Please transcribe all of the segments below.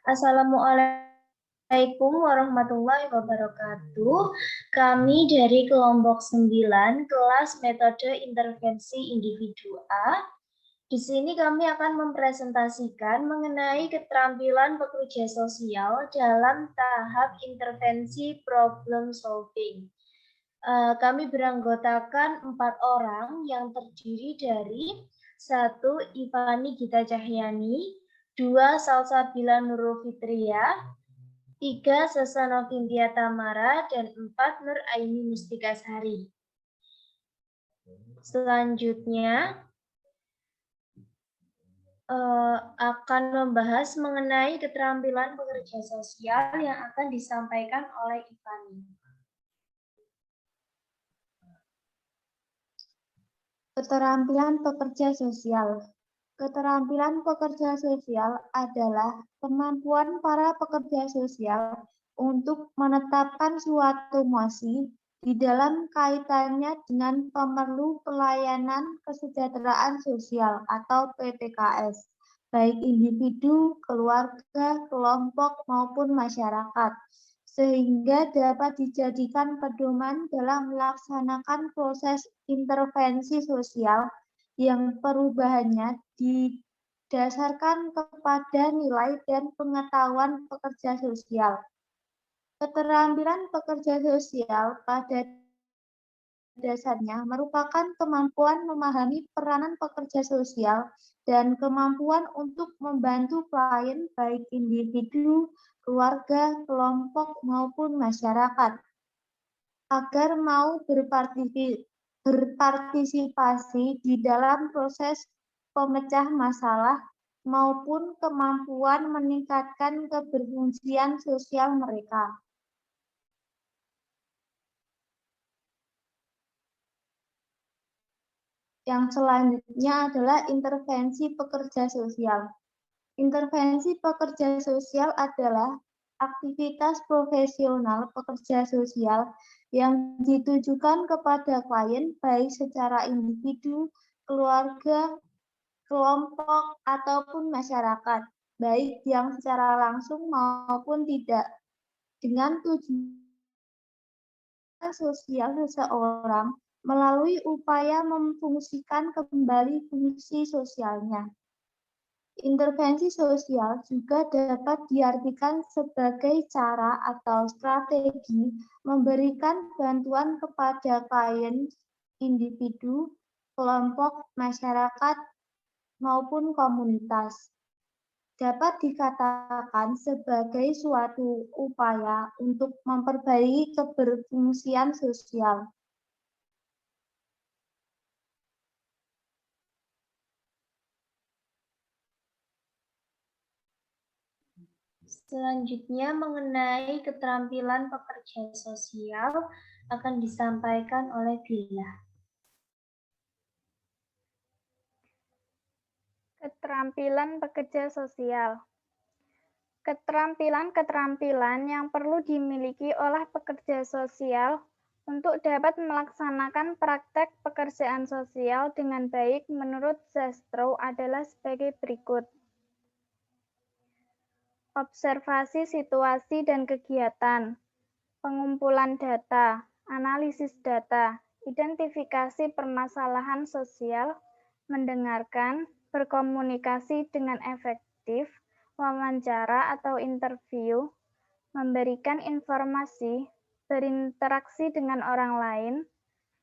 Assalamualaikum warahmatullahi wabarakatuh. Kami dari kelompok 9, kelas metode intervensi individu A. Di sini kami akan mempresentasikan mengenai keterampilan pekerja sosial dalam tahap intervensi problem solving. Kami beranggotakan 4 orang yang terdiri dari 1. Ivani Gita Cahyani, 2. Salsabila Nurul Fitria, 3. Sasana Vintia Tamara, dan 4. Nur Aini Mustika Sari. Selanjutnya akan membahas mengenai keterampilan pekerja sosial yang akan disampaikan oleh Ivani. Keterampilan pekerja sosial. Keterampilan pekerja sosial adalah kemampuan para pekerja sosial untuk menetapkan suatu mosi di dalam kaitannya dengan pemerlu pelayanan kesejahteraan sosial atau PPKS, baik individu, keluarga, kelompok, maupun masyarakat, sehingga dapat dijadikan pedoman dalam melaksanakan proses intervensi sosial yang perubahannya didasarkan kepada nilai dan pengetahuan pekerja sosial. Keterampilan pekerja sosial pada dasarnya merupakan kemampuan memahami peranan pekerja sosial dan kemampuan untuk membantu klien baik individu, keluarga, kelompok, maupun masyarakat agar mau berpartisipasi di dalam proses pemecah masalah maupun kemampuan meningkatkan keberfungsian sosial mereka. Yang selanjutnya adalah intervensi pekerja sosial. Intervensi pekerja sosial adalah aktivitas profesional pekerja sosial yang ditujukan kepada klien baik secara individu, keluarga, kelompok, ataupun masyarakat, baik yang secara langsung maupun tidak, dengan tujuan sosial seseorang melalui upaya memfungsikan kembali fungsi sosialnya. Intervensi sosial juga dapat diartikan sebagai cara atau strategi memberikan bantuan kepada klien, individu, kelompok, masyarakat, maupun komunitas. Dapat dikatakan sebagai suatu upaya untuk memperbaiki keberfungsian sosial. Selanjutnya mengenai keterampilan pekerja sosial akan disampaikan oleh Bila. Keterampilan pekerja sosial. Keterampilan-keterampilan yang perlu dimiliki oleh pekerja sosial untuk dapat melaksanakan praktek pekerjaan sosial dengan baik menurut Zastrow adalah sebagai berikut. Observasi situasi dan kegiatan, pengumpulan data, analisis data, identifikasi permasalahan sosial, mendengarkan, berkomunikasi dengan efektif, wawancara atau interview, memberikan informasi, berinteraksi dengan orang lain,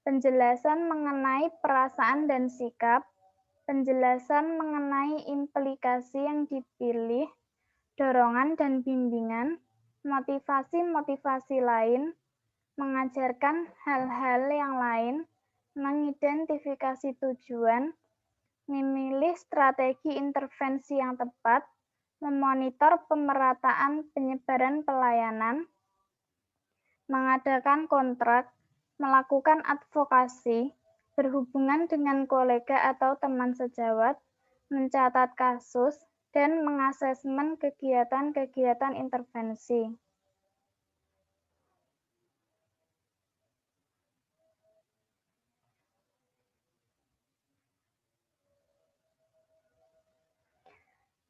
penjelasan mengenai perasaan dan sikap, penjelasan mengenai implikasi yang dipilih, dorongan dan bimbingan, motivasi-motivasi lain, mengajarkan hal-hal yang lain, mengidentifikasi tujuan, memilih strategi intervensi yang tepat, memonitor pemerataan penyebaran pelayanan, mengadakan kontrak, melakukan advokasi, berhubungan dengan kolega atau teman sejawat, mencatat kasus, dan mengasesmen kegiatan-kegiatan intervensi.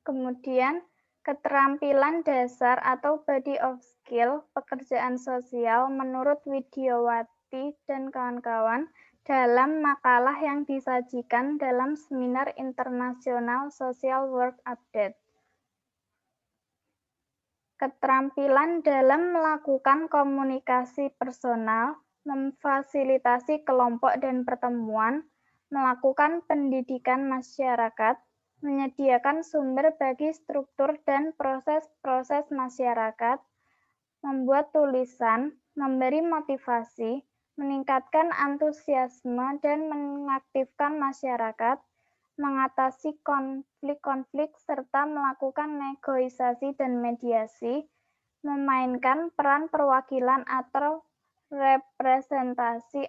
Kemudian, Keterampilan dasar atau body of skill pekerjaan sosial menurut Widyawati dan kawan-kawan dalam makalah yang disajikan dalam Seminar Internasional Social Work Update. Keterampilan dalam melakukan komunikasi personal, memfasilitasi kelompok dan pertemuan, melakukan pendidikan masyarakat, menyediakan sumber bagi struktur dan proses-proses masyarakat, membuat tulisan, memberi motivasi, meningkatkan antusiasme dan mengaktifkan masyarakat, mengatasi konflik-konflik serta melakukan negosiasi dan mediasi, memainkan peran perwakilan atau representasi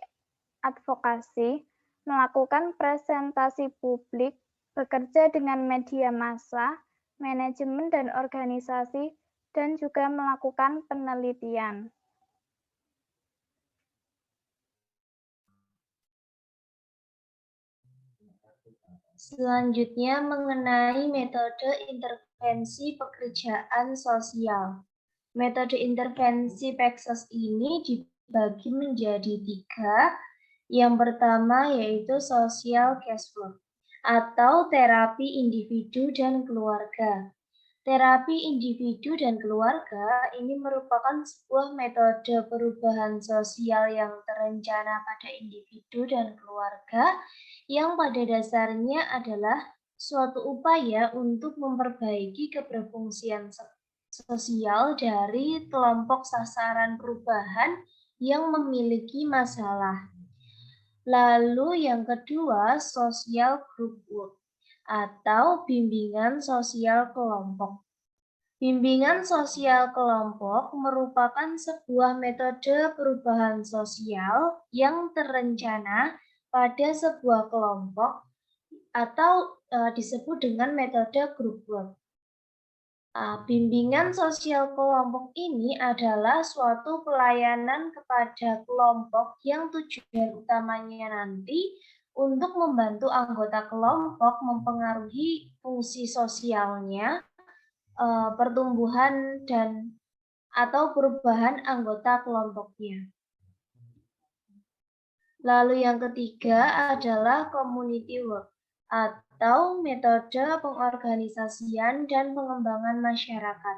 advokasi, melakukan presentasi publik, bekerja dengan media massa, manajemen dan organisasi, dan juga melakukan penelitian. Selanjutnya mengenai metode intervensi pekerjaan sosial. Metode intervensi PEKSOS ini dibagi menjadi 3. Yang pertama yaitu social casework atau terapi individu dan keluarga. Terapi individu dan keluarga ini merupakan sebuah metode perubahan sosial yang terencana pada individu dan keluarga yang pada dasarnya adalah suatu upaya untuk memperbaiki keberfungsian sosial dari kelompok sasaran perubahan yang memiliki masalah. Lalu yang kedua, social group work atau bimbingan sosial kelompok. Bimbingan sosial kelompok merupakan sebuah metode perubahan sosial yang terencana pada sebuah kelompok atau disebut dengan metode group work. Bimbingan sosial kelompok ini adalah suatu pelayanan kepada kelompok yang tujuan utamanya nanti untuk membantu anggota kelompok mempengaruhi fungsi sosialnya, pertumbuhan dan atau perubahan anggota kelompoknya. Lalu yang ketiga adalah community work atau metode pengorganisasian dan pengembangan masyarakat.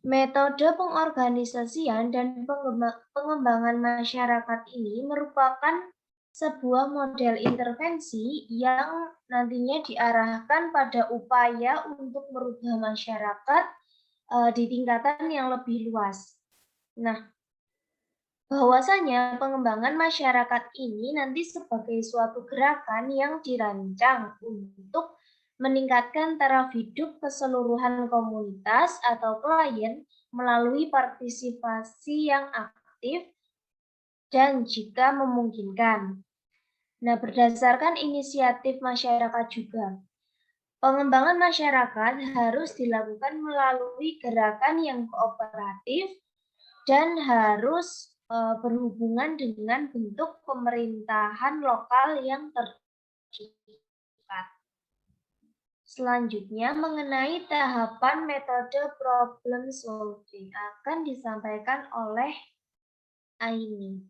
Metode pengorganisasian dan pengembangan masyarakat ini merupakan sebuah model intervensi yang nantinya diarahkan pada upaya untuk merubah masyarakat di tingkatan yang lebih luas. Nah, bahwasanya pengembangan masyarakat ini nanti sebagai suatu gerakan yang dirancang untuk meningkatkan taraf hidup keseluruhan komunitas atau klien melalui partisipasi yang aktif dan jika memungkinkan. Nah, berdasarkan inisiatif masyarakat juga, pengembangan masyarakat harus dilakukan melalui gerakan yang kooperatif dan harus berhubungan dengan bentuk pemerintahan lokal yang terdekat. Selanjutnya mengenai tahapan metode problem solving akan disampaikan oleh Aini.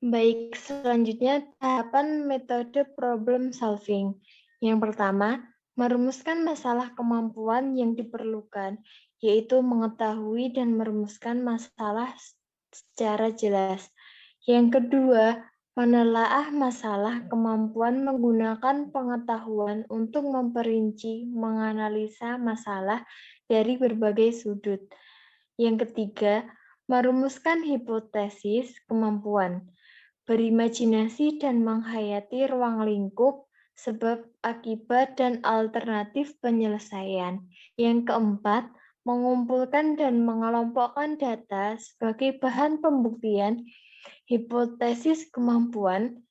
Baik, selanjutnya tahapan metode problem solving. Yang pertama, merumuskan masalah kemampuan yang diperlukan, yaitu mengetahui dan merumuskan masalah secara jelas. Yang kedua, menelaah masalah kemampuan menggunakan pengetahuan untuk memperinci, menganalisa masalah dari berbagai sudut. Yang ketiga, merumuskan hipotesis kemampuan, berimajinasi dan menghayati ruang lingkup, sebab, akibat, dan alternatif penyelesaian. Yang keempat, mengumpulkan dan mengelompokkan data sebagai bahan pembuktian, hipotesis kemampuan,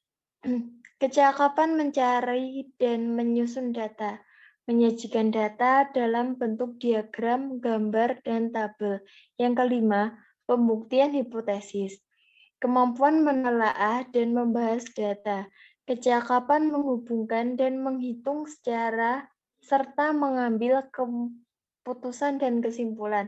kecakapan mencari dan menyusun data, menyajikan data dalam bentuk diagram, gambar, dan tabel. Yang kelima, pembuktian hipotesis, kemampuan menelaah dan membahas data kecakapan menghubungkan dan menghitung secara serta mengambil keputusan dan kesimpulan.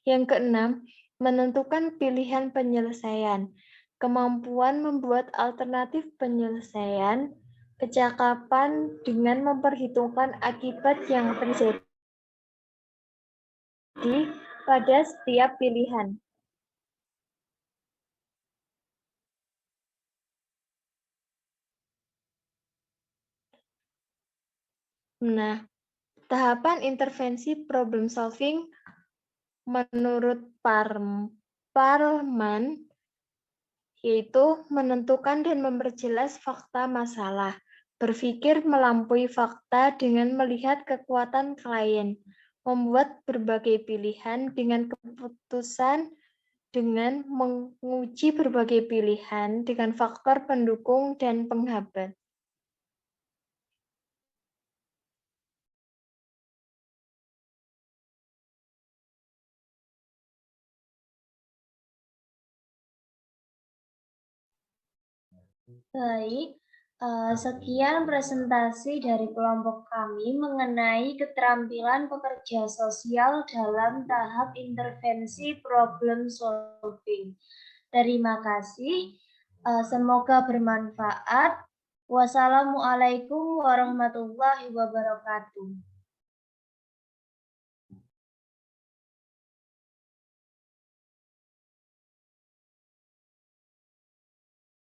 Yang keenam, menentukan pilihan penyelesaian, kemampuan membuat alternatif penyelesaian, kecakapan dengan memperhitungkan akibat yang terjadi pada setiap pilihan. Nah, tahapan intervensi problem solving menurut Parman yaitu menentukan dan memperjelas fakta masalah, berpikir melampaui fakta dengan melihat kekuatan klien, membuat berbagai pilihan dengan keputusan dengan menguji berbagai pilihan dengan faktor pendukung dan penghambat. Baik, sekian presentasi dari kelompok kami mengenai keterampilan pekerja sosial dalam tahap intervensi problem solving. Terima kasih, semoga bermanfaat. Wassalamualaikum warahmatullahi wabarakatuh.